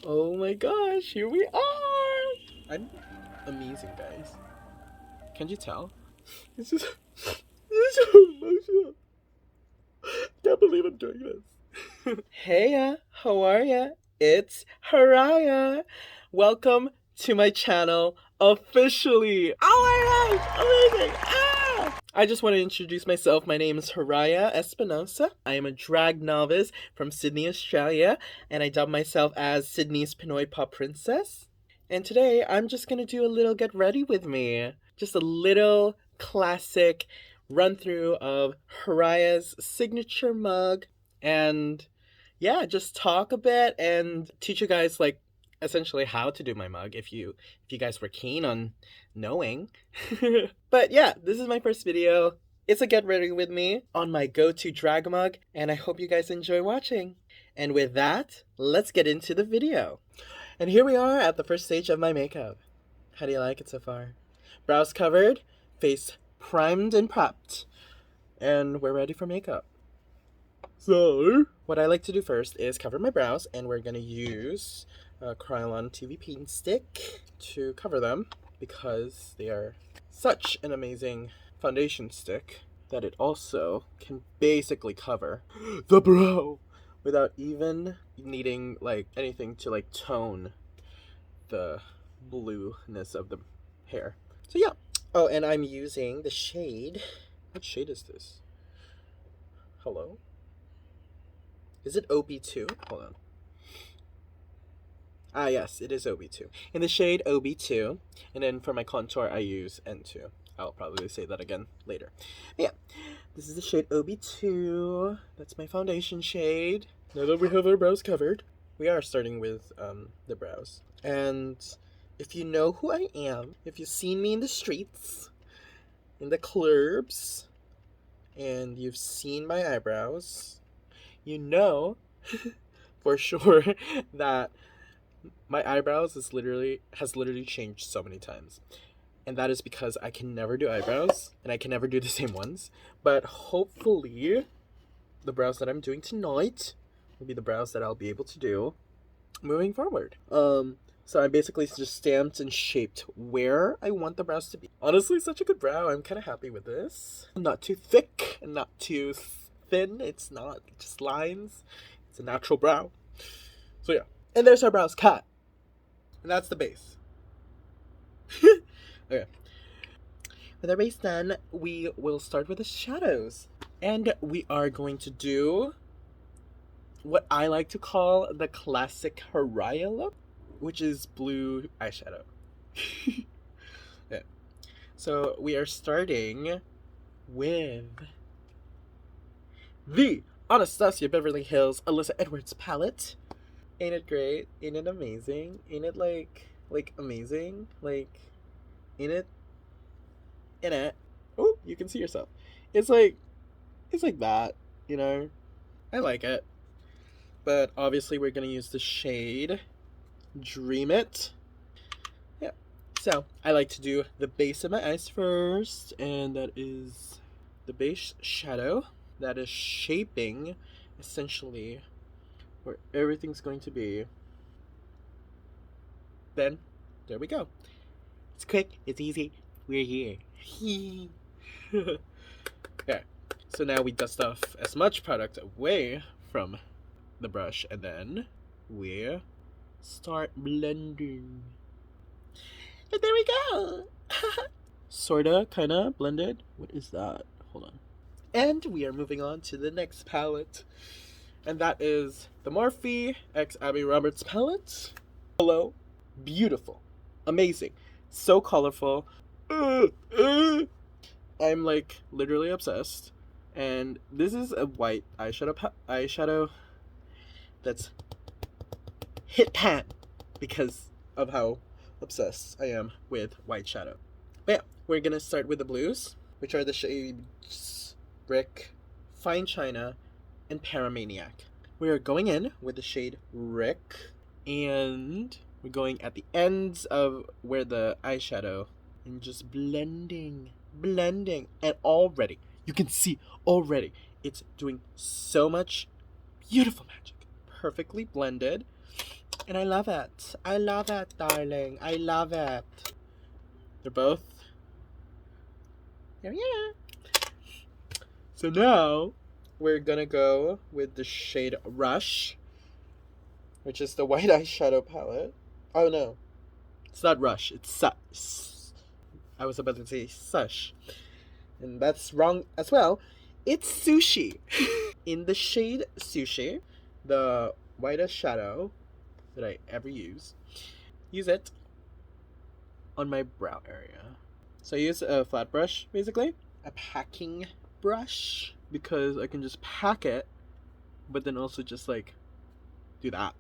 Oh my gosh, here we are! I'm amazing, guys. Can't you tell? This is so emotional. Can't believe I'm doing this. Heya, how are ya? It's Haraya. Welcome to my channel officially. Oh my gosh, amazing! I just want to introduce myself. My name is Haraya Espinosa. I am a drag novice from Sydney, Australia, and I dub myself as Sydney's Pinoy Pop Princess. And today I'm just gonna do a little get ready with me. Just a little classic run through of Haraya's signature mug, and yeah, just talk a bit and teach you guys like essentially how to do my mug if you guys were keen on knowing. But yeah, this is my first video. It's a get ready with me on my go-to drag mug, and I hope you guys enjoy watching. And with that, let's get into the video. And here we are at the first stage of my makeup. How do you like it so far? Brows covered, face primed and prepped, and we're ready for makeup. So, what I like to do first is cover my brows, and we're gonna use a Krylon TV paint stick to cover them because they are such an amazing foundation stick that it also can basically cover the brow without even needing like anything to like tone the blueness of the hair. So yeah. Oh, and I'm using the shade. What shade is this? Hello? Is it OB2? Hold on. Ah, yes, it is OB2. In the shade OB2. And then for my contour, I use N2. I'll probably say that again later. But yeah, this is the shade OB2. That's my foundation shade. Now that we have our brows covered, we are starting with the brows. And if you know who I am, if you've seen me in the streets, in the clubs, and you've seen my eyebrows, you know for sure that my eyebrows has literally changed so many times. And that is because I can never do eyebrows, and I can never do the same ones. But hopefully, the brows that I'm doing tonight will be the brows that I'll be able to do moving forward. So I basically just stamped and shaped where I want the brows to be. Honestly, such a good brow. I'm kind of happy with this. Not too thick and not too thin. It's not just lines. It's a natural brow. So yeah. And there's our brows cut. And that's the base. Okay. With our base done, we will start with the shadows. And we are going to do what I like to call the classic Haraya look, which is blue eyeshadow. Yeah. So we are starting with the Anastasia Beverly Hills Alyssa Edwards palette. Ain't it great? Ain't it amazing? Ain't it like amazing? Like, ain't it? In it. Oh, you can see yourself. It's like that, you know? I like it. But obviously we're gonna use the shade Dream It. Yeah. So I like to do the base of my eyes first, and that is the base shadow that is shaping essentially where everything's going to be. Then there we go. It's quick, it's easy, we're here. Okay, so now we dust off as much product away from the brush, and then we start blending. And there we go. Sorta, kinda blended. What is that? Hold on. And we are moving on to the next palette, and that is the Morphe x Abby Roberts palette. Hello, beautiful, amazing, so colorful. I'm like literally obsessed. And this is a white eyeshadow that's hit pan because of how obsessed I am with white shadow. But yeah, we're gonna start with the blues, which are the shades Brick, Fine China, and Paramaniac. We are going in with the shade Rick, and we're going at the ends of where the eyeshadow, and just blending, and already, you can see already, it's doing so much beautiful magic. Perfectly blended. And I love it. I love it, darling. I love it. They're both. Yeah. So now we're gonna go with the shade Rush, which is the white eyeshadow palette. Oh no, it's not Rush. It's I was about to say Sush, and that's wrong as well. It's Sushi. In the shade Sushi, the whitest shadow that I ever use it on my brow area. So I use a flat brush, basically, a packing brush, because I can just pack it, but then also just like do that,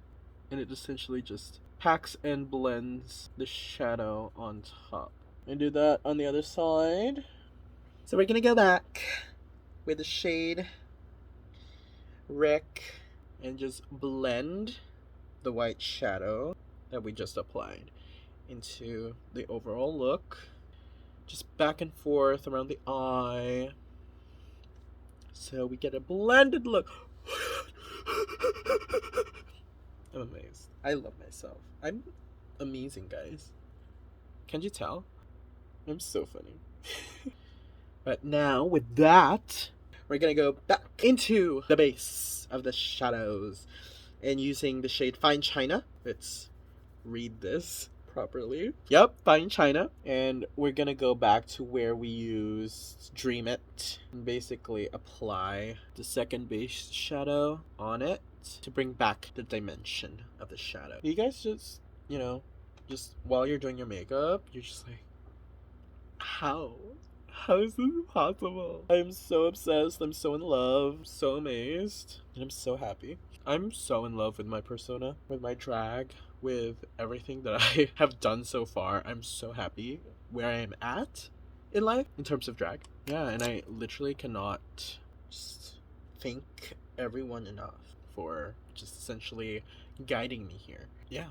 and it essentially just packs and blends the shadow on top. And do that on the other side. So we're gonna go back with the shade Rick and just blend the white shadow that we just applied into the overall look. Just back and forth around the eye, so we get a blended look. I'm amazed. I love myself. I'm amazing, guys. Can't you tell? I'm so funny. But now, with that, we're gonna go back into the base of the shadows and using the shade Fine China. Let's read this properly. Yep, Fine China. And we're gonna go back to where we used Dream It and basically apply the second base shadow on it to bring back the dimension of the shadow. You guys just, just while you're doing your makeup, you're just like, how? How is this possible? I'm so obsessed. I'm so in love. So amazed. And I'm so happy. I'm so in love with my persona, with my drag, with everything that I have done so far. I'm so happy where I am at in life in terms of drag. Yeah, and I literally cannot just thank everyone enough for just essentially guiding me here. Yeah.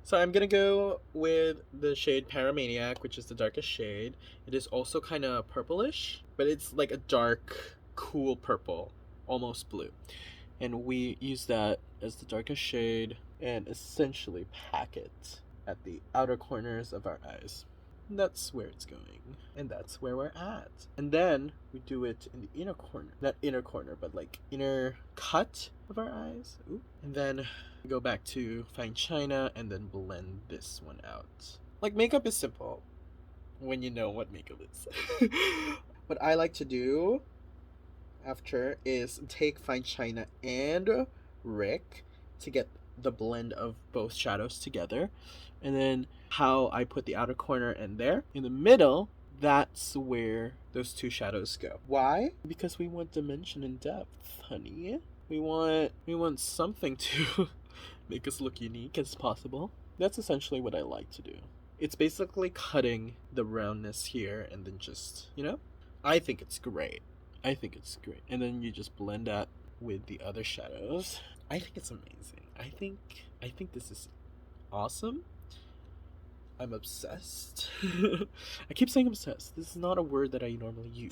So I'm gonna go with the shade Paramaniac, which is the darkest shade. It is also kind of purplish, but it's like a dark, cool purple, almost blue. And we use that as the darkest shade and essentially pack it at the outer corners of our eyes. And that's where it's going. And that's where we're at. And then we do it in the inner corner. Not inner corner, but like inner cut of our eyes. Ooh. And then we go back to Fine China and then blend this one out. Like, makeup is simple when you know what makeup is. What I like to do after is take Fine China and Rick to get the blend of both shadows together, and then how I put the outer corner in there in the middle, that's where those two shadows go. Why? Because we want dimension and depth, honey. We want something to make us look unique as possible. That's essentially what I like to do. It's basically cutting the roundness here and then just, I think it's great. And then you just blend that with the other shadows. I think it's amazing. I think this is awesome. I'm obsessed. I keep saying obsessed. This is not a word that I normally use.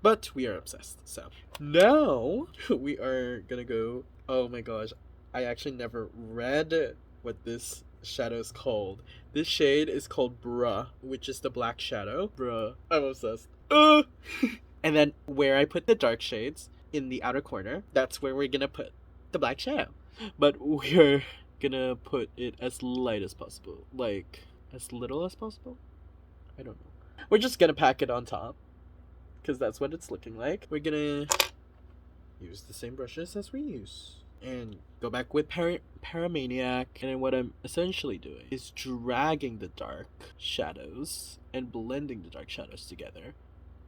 But we are obsessed. So now we are gonna go. Oh my gosh. I actually never read what this shadow is called. This shade is called Bruh, which is the black shadow. Bruh. I'm obsessed. And then where I put the dark shades in the outer corner, that's where we're gonna put the black shadow. But we're gonna put it as light as possible. Like, as little as possible? I don't know. We're just gonna pack it on top, because that's what it's looking like. We're gonna use the same brushes as we use. And go back with Paramaniac. And then what I'm essentially doing is dragging the dark shadows and blending the dark shadows together.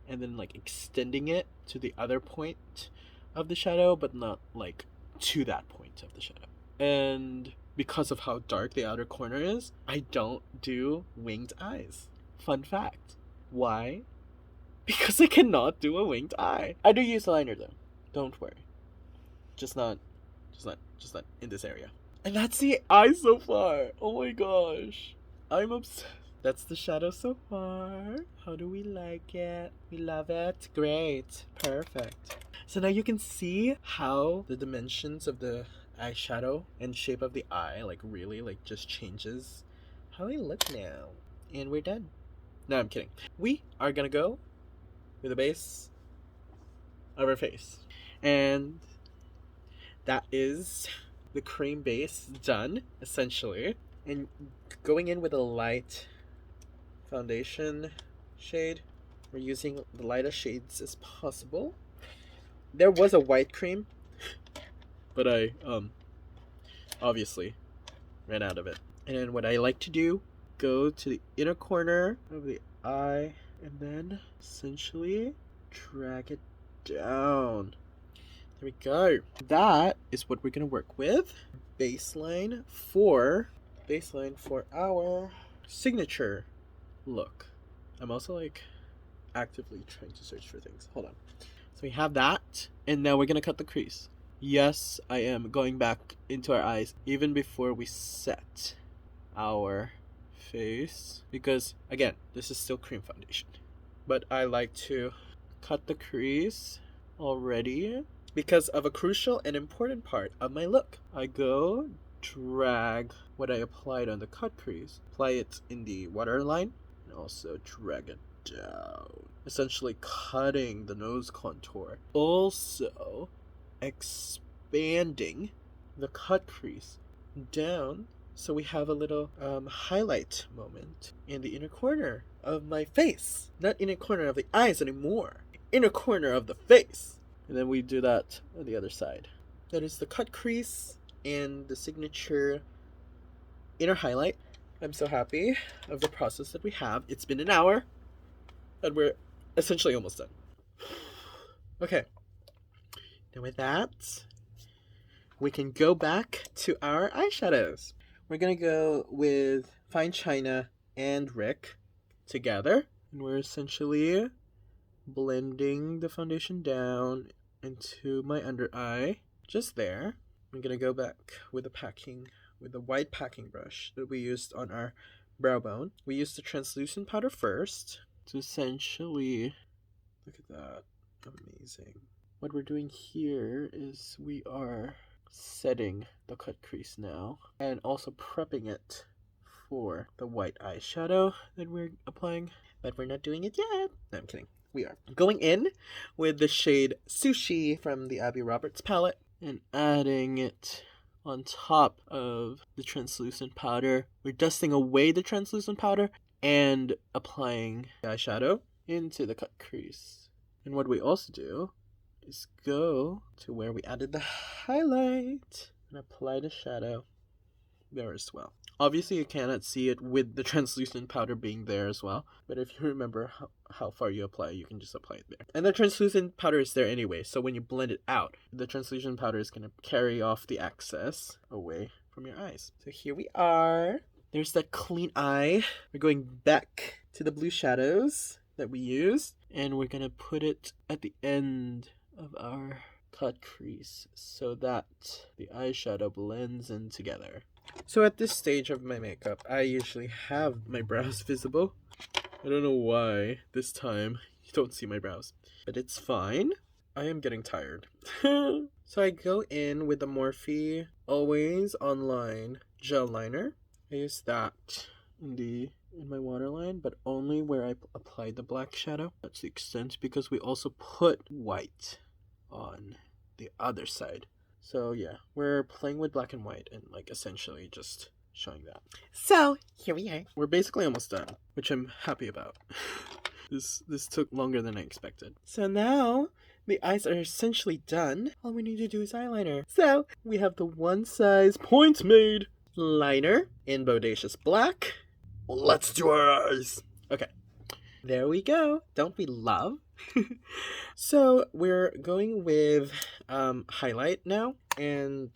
And then like extending it to the other point of the shadow, but not like to that point of the shadow. And because of how dark the outer corner is, I don't do winged eyes. Fun fact. Why? Because I cannot do a winged eye. I do use liner though. Don't worry. Just not in this area. And that's the eye so far. Oh my gosh. I'm obsessed. That's the shadow so far. How do we like it? We love it. Great. Perfect. So now you can see how the dimensions of the eyeshadow and shape of the eye, like really, like just changes how I look now. And we're done. No, I'm kidding. We are gonna go with the base of our face. And that is the cream base done, essentially. And going in with a light foundation shade. We're using the lightest shades as possible. There was a white cream, but I obviously ran out of it. And then what I like to do, go to the inner corner of the eye and then essentially drag it down. There we go. That is what we're gonna work with. Baseline for our signature look. I'm also like actively trying to search for things. Hold on. So we have that, and now we're gonna cut the crease. Yes, I am going back into our eyes even before we set our face, because again, this is still cream foundation, but I like to cut the crease already because of a crucial and important part of my look. I go drag what I applied on the cut crease, apply it in the waterline, and also drag it down, essentially cutting the nose contour, also expanding the cut crease down, so we have a little highlight moment in the inner corner of my face. Not inner corner of the eyes anymore, inner corner of the face. And then we do that on the other side. That is the cut crease and the signature inner highlight. I'm so happy of the process that we have. It's been an hour and we're essentially almost done. Okay. And with that, we can go back to our eyeshadows. We're gonna go with Fine China and Rick together. And we're essentially blending the foundation down into my under eye, just there. I'm gonna go back with the white packing brush that we used on our brow bone. We used the translucent powder first to essentially, look at that, amazing. What we're doing here is we are setting the cut crease now and also prepping it for the white eyeshadow that we're applying, but we're not doing it yet. No, I'm kidding. We are going in with the shade Sushi from the Abby Roberts palette and adding it on top of the translucent powder. We're dusting away the translucent powder and applying the eyeshadow into the cut crease. And what we also do is go to where we added the highlight and apply the shadow there as well. Obviously you cannot see it with the translucent powder being there as well, but if you remember how far you apply, you can just apply it there. And the translucent powder is there anyway, so when you blend it out, the translucent powder is going to carry off the excess away from your eyes. So here we are. There's that clean eye. We're going back to the blue shadows that we used, and we're going to put it at the end of our cut crease so that the eyeshadow blends in together. So at this stage of my makeup, I usually have my brows visible. I don't know why this time you don't see my brows, but it's fine. I am getting tired. So I go in with the Morphe Always Online gel liner. I use that in my waterline, but only where I applied the black shadow. That's the extent, because we also put white on the other side. So yeah, we're playing with black and white and like essentially just showing that. So here we are. We're basically almost done, which I'm happy about. This took longer than I expected. So now the eyes are essentially done. All we need to do is eyeliner. So we have the One Size Points Made liner in Bodacious Black. Let's do our eyes. Okay, there we go. Don't we love? So we're going with highlight now, and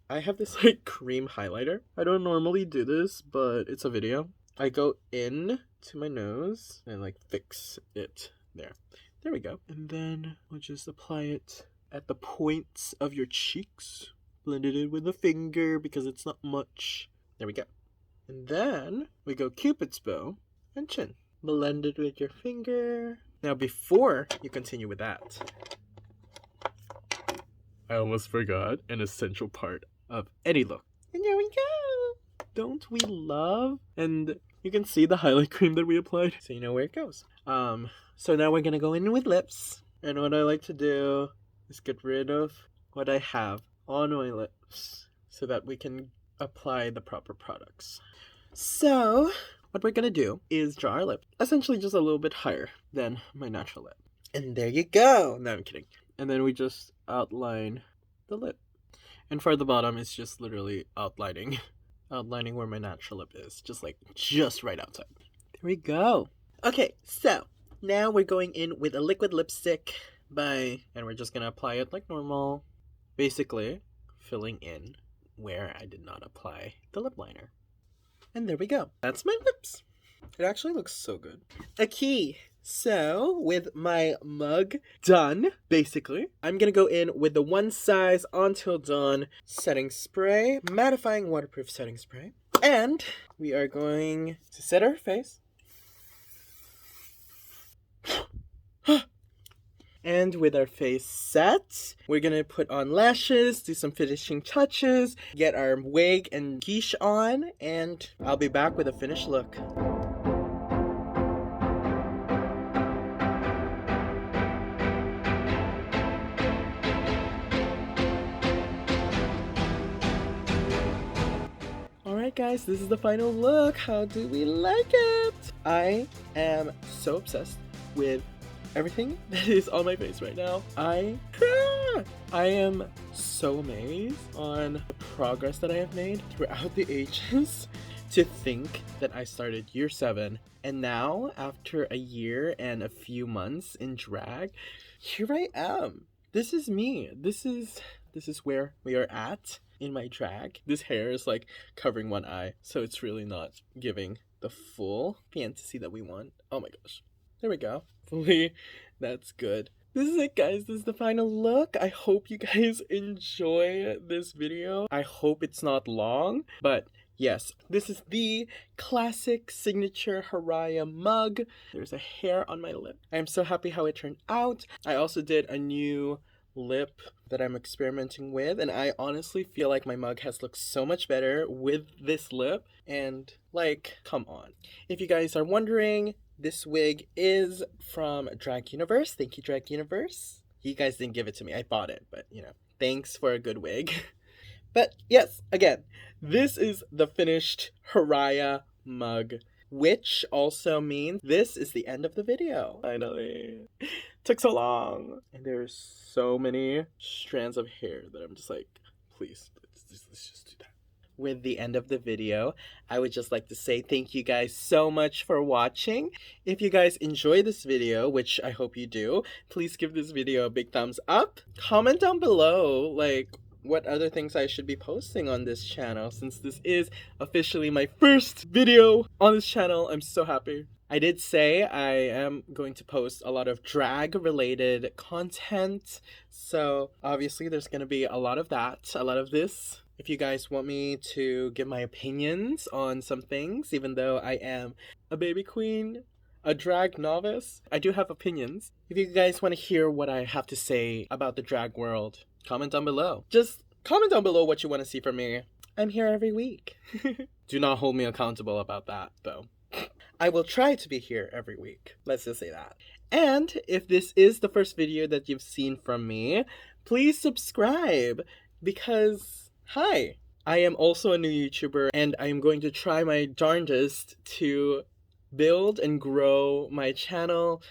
I have this like cream highlighter. I don't normally do this, but it's a video. I go in to my nose and like fix it there. There we go. And then we'll just apply it at the points of your cheeks. Blend it in with a finger because it's not much. There we go. And then we go Cupid's bow and chin. Blend it with your finger. Now before you continue with that, I almost forgot an essential part of any look. And there we go! Don't we love? And you can see the highlight cream that we applied, so you know where it goes. So now we're gonna go in with lips. And what I like to do is get rid of what I have on my lips so that we can apply the proper products. So what we're gonna do is draw our lip, essentially just a little bit higher than my natural lip. And there you go! No, I'm kidding. And then we just outline the lip. And for the bottom, it's just literally outlining where my natural lip is, just right outside. There we go. Okay, so now we're going in with a liquid lipstick and we're just gonna apply it like normal, basically filling in where I did not apply the lip liner. And there we go. That's my lips. It actually looks so good. Okay, so with my mug done, basically, I'm gonna go in with the One Size Until Dawn setting spray, mattifying waterproof setting spray, and we are going to set our face. And with our face set, we're gonna put on lashes, do some finishing touches, get our wig and quiche on, and I'll be back with a finished look. Alright guys, this is the final look. How do we like it? I am so obsessed with everything that is on my face right now. I am so amazed on the progress that I have made throughout the ages. To think that I started year 7 and now after a year and a few months in drag, here I am. This is me. This is where we are at in my drag. This hair is like covering one eye, so it's really not giving the full fantasy that we want. Oh my gosh. There we go. Hopefully that's good. This is it, guys. This is the final look. I hope you guys enjoy this video. I hope it's not long, but yes, this is the classic signature Heya mug. There's a hair on my lip. I am so happy how it turned out. I also did a new lip that I'm experimenting with, and I honestly feel like my mug has looked so much better with this lip. And like, come on. If you guys are wondering, this wig is from Drag Universe. Thank you, Drag Universe. You guys didn't give it to me. I bought it, but you know, thanks for a good wig. But yes, again, this is the finished Heya mug, which also means this is the end of the video. Finally. Took so long. And there's so many strands of hair that I'm just like, please, let's just do that. With the end of the video, I would just like to say thank you guys so much for watching. If you guys enjoy this video, which I hope you do, please give this video a big thumbs up. Comment down below, like, what other things I should be posting on this channel, since this is officially my first video on this channel. I'm so happy. I did say I am going to post a lot of drag related content, so obviously there's going to be a lot of that, a lot of this. If you guys want me to give my opinions on some things, even though I am a baby queen, a drag novice, I do have opinions. If you guys want to hear what I have to say about the drag world, comment down below. Just comment down below what you want to see from me. I'm here every week. Do not hold me accountable about that, though. I will try to be here every week. Let's just say that. And if this is the first video that you've seen from me, please subscribe, because, hi, I am also a new YouTuber, and I am going to try my darndest to build and grow my channel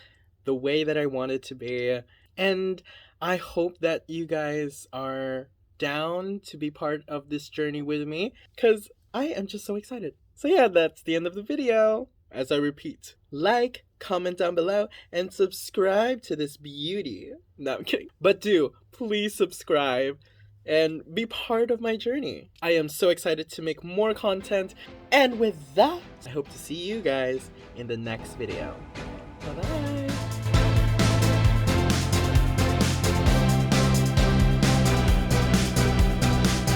the way that I want it to be. And I hope that you guys are down to be part of this journey with me, because I am just so excited. So yeah, that's the end of the video. As I repeat, like, comment down below, and subscribe to this beauty. No, I'm kidding. But do, please subscribe and be part of my journey. I am so excited to make more content. And with that, I hope to see you guys in the next video. Bye-bye.